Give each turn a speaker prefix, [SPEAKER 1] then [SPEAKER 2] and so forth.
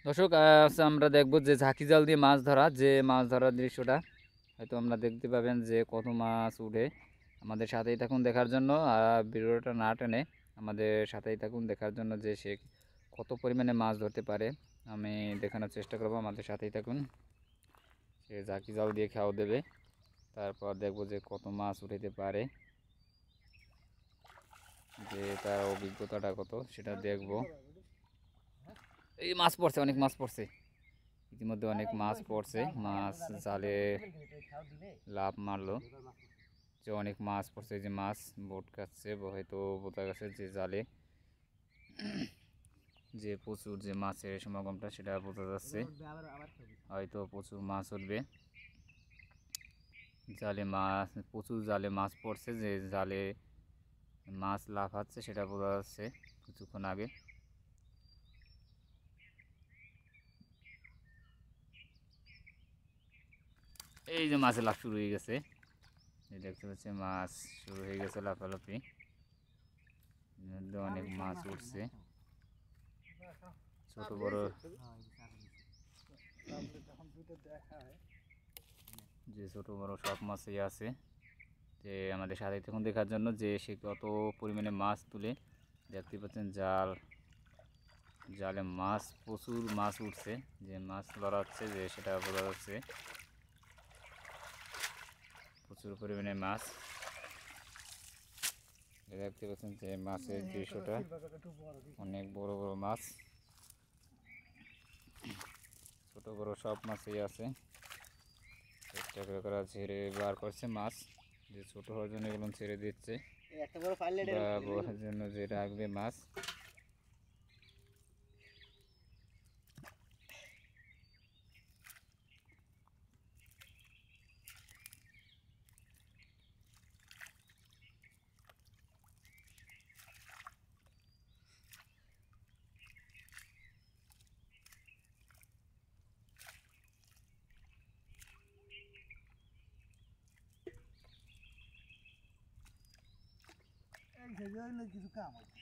[SPEAKER 1] দর্শক আমরা দেখব যে ঝাঁকি জাল দিয়ে মাছ ধরা, যে মাছ ধরার দৃশ্যটা হয়তো আমরা দেখতে পাবেন যে কত মাছ উঠে। আমাদের সাথেই থাকুন দেখার জন্য, আর ভিডিওটা না টেনে আমাদের সাথেই থাকুন দেখার জন্য যে সে কত পরিমাণে মাছ ধরতে পারে আমি দেখানোর চেষ্টা করব। আমাদের সাথেই থাকুন। সে ঝাঁকি জাল দিয়ে খাওয়া দেবে, তারপর দেখব যে কত মাছ উঠাইতে পারে, যে তার অভিজ্ঞতাটা কত সেটা দেখব। এই মাছ পড়ছে, অনেক মাছ পড়ছে, ইতিমধ্যে অনেক মাছ পড়ছে। মাছ জালে লাভ মারলো, যে অনেক মাছ পড়ছে, যে মাছ বোট কাটছে, হয়তো বোঝা গেছে যে জালে যে প্রচুর যে মাছের সমাগমটা সেটা বোঝা যাচ্ছে, হয়তো প্রচুর মাছ উঠবে। জালে মাছ প্রচুর, জালে মাছ পড়ছে, যে জালে মাছ লাফাচ্ছে সেটা বোঝা যাচ্ছে কিছুক্ষণ আগে। এই যে মাছের লাফ শুরু হয়ে গেছে, দেখতে পাচ্ছি মাছ শুরু হয়ে গেছে লাফালাফি, অনেক মাছ উঠছে, ছোট বড় যে ছোট বড় সব মাছই আছে। যে আমাদের সাথে তখন দেখার জন্য যে সে কত পরিমাণে মাছ তুলে, দেখতে পাচ্ছেন জালে মাছ প্রচুর মাছ উঠছে, যে মাছ লড়াচ্ছে যে সেটা বোঝা যাচ্ছে, প্রচুর পরিমাণে মাছ। দেখতে পাচ্ছেন যে মাছের দৃশ্যটা, অনেক বড় বড় মাছ, ছোট বড় সব মাছই আছে। চেষ্টা করে ছেড়ে বার করছে মাছ, যে ছোট হওয়ার জন্য এগুলো ছেড়ে দিচ্ছে, বা বড়ার জন্য যে রাখবে মাছ।
[SPEAKER 2] কিছু কাম আছে